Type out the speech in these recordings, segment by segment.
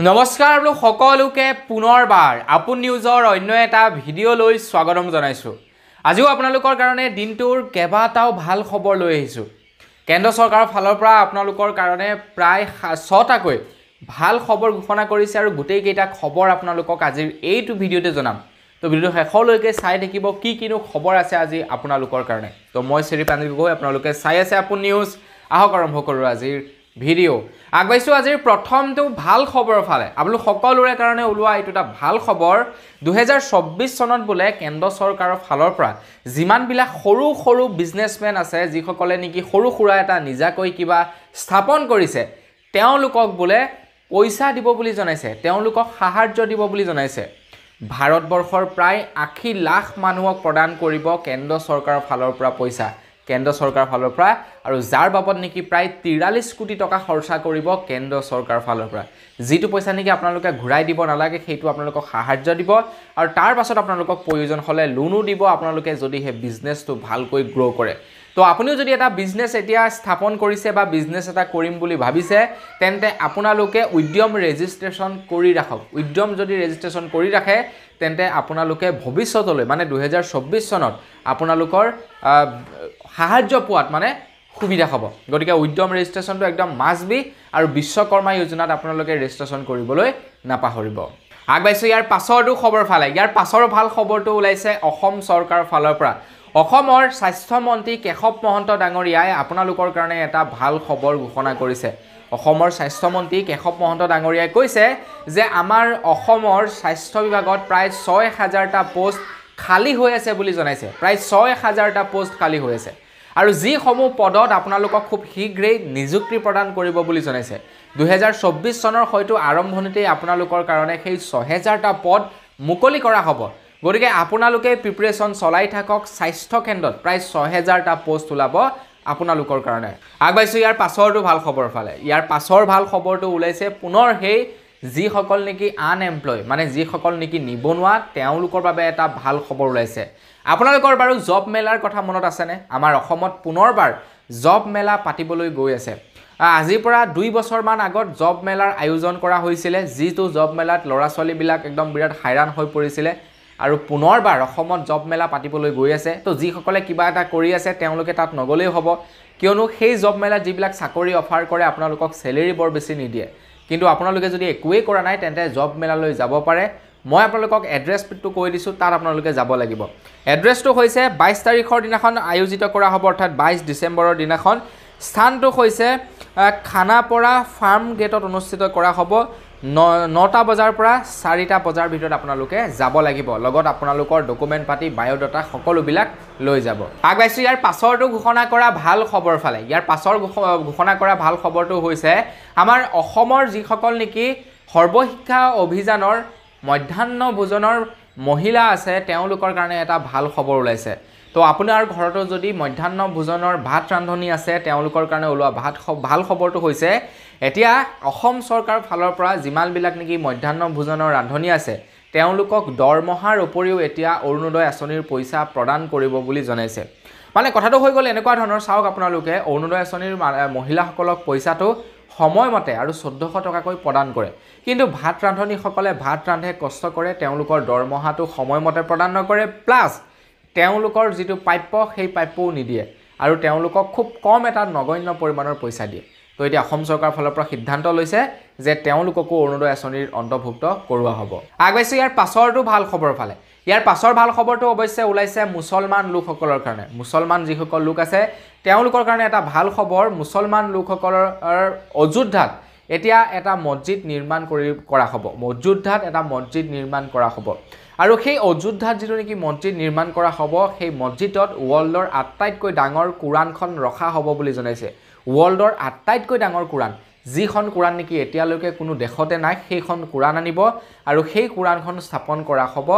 নমস্কাৰ বোলো সকলোকে পুনৰবাৰ আপোন নিউজৰ অন্য এটা ভিডিঅ' লৈ স্বাগতম জনাইছো। আজিও আপোনালোকৰ কাৰণে দিনটোৰ কেবাটাও ভাল খবৰ লৈ আহিছো। কেন্দ্ৰ চৰকাৰৰ ফালৰ পৰা আপোনালোকৰ কাৰণে প্ৰায় 6টাকৈ ভাল খবৰ ঘোষণা কৰিছে আৰু গোটেই কেইটা খবৰ আপোনালোকক আজিৰ এইটো ভিডিঅ'তে জনাম। তো ভিডিঅ'টো শেষলৈকে চাই থাকিব কি কিনো খবৰ আছে আজি আপোনালোকৰ কাৰণে। তো মই শ্ৰী প্ৰাঞ্জিত গগৈ, আপোনালোকে চাই আছে আপোন নিউজ। আহক আৰম্ভ কৰোঁ আজিৰ ভিডিঅ' আগবাইছো। আজিৰ প্ৰথমটো ভাল খবৰ ফালে আপোনালোক সকলোৰে কাৰণে ওলোৱা এইটো এটা ভাল খবৰ। 2024 চনত বোলে কেন্দ্ৰ চৰকাৰৰ ফালৰ পৰা যিমানবিলাক সৰু সৰু বিজনেছমেন আছে, যিসকলে নেকি সৰু সুৰা এটা নিজাকৈ কিবা স্থাপন কৰিছে, তেওঁলোকক বোলে পইচা দিব বুলি জনাইছে, তেওঁলোকক সাহায্য দিব বুলি জনাইছে। ভাৰতবৰ্ষৰ প্ৰায় 80 লাখ মানুহক প্ৰদান কৰিব কেন্দ্ৰ চৰকাৰৰ ফালৰ পৰা পইচা, কেন্দ্ৰ চৰকাৰৰ ফালৰ পৰা, আৰু যাৰ বাবদ নেকি প্ৰায় 43 কোটি টকা খৰচা কৰিব কেন্দ্ৰ চৰকাৰৰ ফালৰ পৰা। যিটো পইচা নেকি আপোনালোকে ঘূৰাই দিব নালাগে, সেইটো আপোনালোকক সাহায্য দিব, আৰু তাৰ পাছত আপোনালোকক প্ৰয়োজন হ'লে লোনো দিব, আপোনালোকে যদি সেই বিজনেছটো ভালকৈ গ্ৰ' কৰে। তো আপুনিও যদি এটা বিজনেছ এতিয়া স্থাপন কৰিছে বা বিজনেছ এটা কৰিম বুলি ভাবিছে, তেন্তে আপোনালোকে উদ্যম ৰেজিষ্ট্ৰেশ্যন কৰি ৰাখক। উদ্যম যদি ৰেজিষ্ট্ৰেশ্যন কৰি ৰাখে, তেন্তে আপোনালোকে ভৱিষ্যতলৈ মানে 2024 চনত আপোনালোকৰ সাহায্য পোৱাত মানে সুবিধা হ'ব। গতিকে উদ্যম ৰেজিষ্ট্ৰেশ্যনটো একদম মাষ্ট বি, আৰু বিশ্বকৰ্মা যোজনাত আপোনালোকে ৰেজিষ্ট্ৰেশ্যন কৰিবলৈ নাপাহৰিব। আগবাইছোঁ ইয়াৰ পাছৰটো খবৰ ফালে। ইয়াৰ পাছৰ ভাল খবৰটো ওলাইছে অসম চৰকাৰৰ ফালৰ পৰা। অসমৰ স্বাস্থ্যমন্ত্ৰী কেশৱ মহন্ত ডাঙৰীয়াই আপোনালোকৰ কাৰণে এটা ভাল খবৰ ঘোষণা কৰিছে। অসমৰ স্বাস্থ্যমন্ত্ৰী কেশৱ মহন্ত ডাঙৰীয়াই কৈছে যে আমাৰ অসমৰ স্বাস্থ্য বিভাগত প্ৰায় 6000টা পোষ্ট খালী হৈ আছে বুলি জনাইছে। প্ৰায় 6000টা পোষ্ট খালী হৈ আছে, আৰু যিসমূহ পদত আপোনালোকক খুব শীঘ্ৰেই নিযুক্তি প্ৰদান কৰিব বুলি জনাইছে। 2024 চনৰ হয়তো আৰম্ভণিতেই আপোনালোকৰ কাৰণে সেই 6000টা পদ মুকলি কৰা হ'ব। গতিকে আপোনালোকে প্ৰিপাৰেশ্যন চলাই থাকক। স্বাস্থ্য কেন্দ্ৰত প্ৰায় 6000টা পোষ্ট ওলাব আপোনালোকৰ কাৰণে। আগবাইছোঁ ইয়াৰ পাছৰটো ভাল খবৰ ফালে। ইয়াৰ পাছৰ ভাল খবৰটো ওলাইছে পুনৰ সেই যিসকল নেকি আনএমপ্লয়, মানে যিসকল নেকি নিবনুৱা, তেওঁলোকৰ বাবে এটা ভাল খবৰ ওলাইছে। আপোনালোকৰ বাৰু জব মেলাৰ কথা মনত আছেনে? আমাৰ অসমত পুনৰবাৰ জব মেলা পাতিবলৈ গৈ আছে। আজিৰ পৰা 2 বছৰমান আগত জব মেলাৰ আয়োজন কৰা হৈছিলে, যিটো জব মেলাত ল'ৰা ছোৱালীবিলাক একদম বিৰাট হাইৰাণ হৈ পৰিছিলে, আৰু পুনৰবাৰ অসমত জব মেলা পাতিবলৈ গৈ আছে। তো যিসকলে কিবা এটা কৰি আছে তেওঁলোকে তাত নগ'লেই হ'ব, কিয়নো সেই জব মেলাত যিবিলাক চাকৰি অফাৰ কৰে আপোনালোকক চেলেৰি বৰ বেছি নিদিয়ে। কিন্তু আপোনালোকে যদি একোৱেই কৰা নাই, তেন্তে জব মেলালৈ যাব পাৰে। মই আপোনালোকক এড্ৰেছটো কৈ দিছোঁ, তাত আপোনালোকে যাব লাগিব। এড্ৰেছটো হৈছে 22 তাৰিখৰ দিনাখন আয়োজিত কৰা হ'ব, অৰ্থাৎ 22 ডিচেম্বৰৰ দিনাখন। স্থানটো হৈছে খানাপাৰা ফাৰ্ম গেটত অনুষ্ঠিত কৰা হ'ব। 9টা বজাৰ পৰা 4টা বজাৰ ভিতৰত আপোনালোকে যাব লাগিব। লগত আপোনালোকৰ ডকুমেণ্ট পাতি, বায়'ডাটা সকলোবিলাক লৈ যাব। আগবাইছোঁ ইয়াৰ পাছৰটো ঘোষণা কৰা ভাল খবৰ ফালে। ইয়াৰ পাছৰ ঘোষণা কৰা ভাল খবৰটো হৈছে আমাৰ অসমৰ যিসকল নেকি সৰ্বশিক্ষা অভিযানৰ মধ্যাহ্ন ভোজনৰ মহিলা আছে, তেওঁলোকৰ কাৰণে এটা ভাল খবৰ ওলাইছে। তো আপোনাৰ ঘৰতো যদি মধ্যাহ্ন ভোজনৰ ভাত ৰান্ধনি আছে, তেওঁলোকৰ কাৰণে ওলোৱা ভাল খবৰটো হৈছে এতিয়া অসম চৰকাৰৰ ফালৰ পৰা যিমানবিলাক নেকি মধ্যাহ্ন ভোজনৰ ৰান্ধনি আছে, তেওঁলোকক দৰমহাৰ উপৰিও এতিয়া অৰুণোদয় আঁচনিৰ পইচা প্ৰদান কৰিব বুলি জনাইছে। মানে কথাটো হৈ গ'ল এনেকুৱা ধৰণৰ, চাওক আপোনালোকে অৰুণোদয় আঁচনিৰ মহিলাসকলক পইচাটো সময়মতে আৰু 1400 টকাকৈ প্ৰদান কৰে, কিন্তু ভাত ৰান্ধনিসকলে ভাত ৰান্ধে, কষ্ট কৰে, তেওঁলোকৰ দৰমহাটো সময়মতে প্ৰদান নকৰে, প্লাছ তেওঁলোকৰ যিটো প্ৰাপ্য সেই প্ৰাপ্যও নিদিয়ে, আৰু তেওঁলোকক খুব কম এটা নগণ্য পৰিমাণৰ পইচা দিয়ে। তো এতিয়া অসম চৰকাৰৰ ফালৰ পৰা সিদ্ধান্ত লৈছে যে তেওঁলোককো অৰুণোদয় আঁচনিৰ অন্তৰ্ভুক্ত কৰোৱা হ'ব। আগবাইছোঁ ইয়াৰ পাছৰটো ভাল খবৰ ফালে। ইয়াৰ পাছৰ ভাল খবৰটো অৱশ্যে ওলাইছে মুছলমান লোকসকলৰ কাৰণে। মুছলমান যিসকল লোক আছে তেওঁলোকৰ কাৰণে এটা ভাল খবৰ। মুছলমান লোকসকলৰ অযোধ্যাত এতিয়া এটা মছজিদ নিৰ্মাণ কৰা হ'ব। অযোধ্যাত এটা মছজিদ নিৰ্মাণ কৰা হ'ব, আৰু সেই অযোধ্যাত যিটো নেকি মছজিদ নিৰ্মাণ কৰা হ'ব, সেই মছজিদত ৱৰ্ল্ডৰ আটাইতকৈ ডাঙৰ কোৰাণখন ৰখা হ'ব বুলি জনাইছে। ৱৰ্ল্ডৰ আটাইতকৈ ডাঙৰ কোৰাণ, যিখন কোৰাণ নেকি এতিয়ালৈকে কোনো দেশতে নাই, সেইখন কোৰাণ আনিব, আৰু সেই কোৰাণখন স্থাপন কৰা হ'ব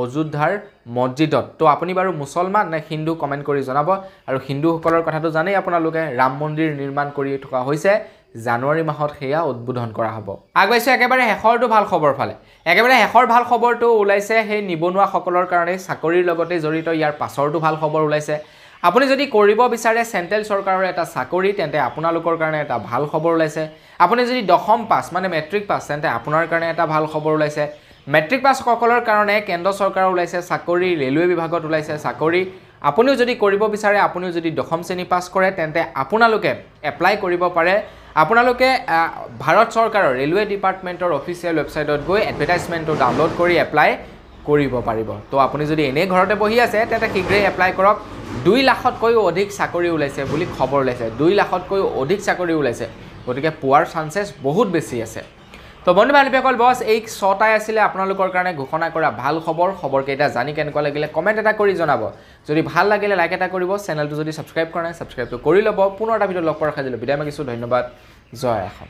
অযোধ্যাৰ মছজিদত। তো আপুনি বাৰু মুছলমান নে হিন্দু কমেণ্ট কৰি জনাব। আৰু হিন্দুসকলৰ কথাটো জানেই আপোনালোকে, ৰাম মন্দিৰ নিৰ্মাণ কৰি থকা হৈছে, জানুৱাৰী মাহত সেয়া উদ্বোধন কৰা হ'ব। আগবাইছোঁ একেবাৰে শেষৰটো ভাল খবৰ ফালে। একেবাৰে শেষৰ ভাল খবৰটো ওলাইছে সেই নিবনুৱাসকলৰ কাৰণে চাকৰিৰ লগতে জড়িত। ইয়াৰ পাছৰটো ভাল খবৰ ওলাইছে। আপুনি যদি কৰিব বিচাৰে চেণ্ট্ৰেল চৰকাৰৰ এটা চাকৰি তেন্তে আপোনালোকৰ কাৰণে এটা ভাল খবৰ ওলাইছে আপুনি যদি দশম পাছ মানে মেট্ৰিক পাছ তেন্তে আপোনাৰ কাৰণে এটা ভাল খবৰ ওলাইছে মেট্ৰিক পাছ সকলৰ কাৰণে কেন্দ্ৰ চৰকাৰ ওলাইছে চাকৰি ৰেলৱে বিভাগত ওলাইছে চাকৰি আপুনিও যদি কৰিব বিচাৰে আপুনিও যদি দশম শ্ৰেণী পাছ কৰে তেন্তে আপোনালোকে এপ্লাই কৰিব পাৰে আপোনালোকে ভাৰত চৰকাৰৰ ৰেলৱে ডিপাৰ্টমেণ্টৰ অফিচিয়েল ৱেবছাইটত গৈ এডভাৰটাইজমেণ্টটো ডাউনলোড কৰি এপ্লাই কৰিব পাৰিব তো আপুনি যদি এনে ঘৰতে বহি আছে তেন্তে শীঘ্ৰেই এপ্লাই কৰক 2 লাখতকৈও অধিক চাকৰি ওলাইছে বুলি খবৰ ওলাইছে 2 লাখতকৈও অধিক চাকৰি ওলাইছে গতিকে পোৱাৰ চান্সেছ বহুত বেছি আছে তো বন্ধু বান্ধৱীসকল বস এই 6টাই আছিলে আপোনালোকৰ কাৰণে ঘোষণা কৰা ভাল খবৰকেইটা জানি কেনেকুৱা লাগিলে কমেণ্ট এটা কৰি জনাব যদি ভাল লাগিলে লাইক এটা কৰিব চেনেলটো যদি সাবস্ক্ৰাইব কৰা নাই সাবস্ক্ৰাইবটো কৰি ল'ব পুনৰ এটা ভিডিঅ' লগ পোৱাৰ খাজিলো বিদায় মাগিছো ধন্যবাদ জয় অসম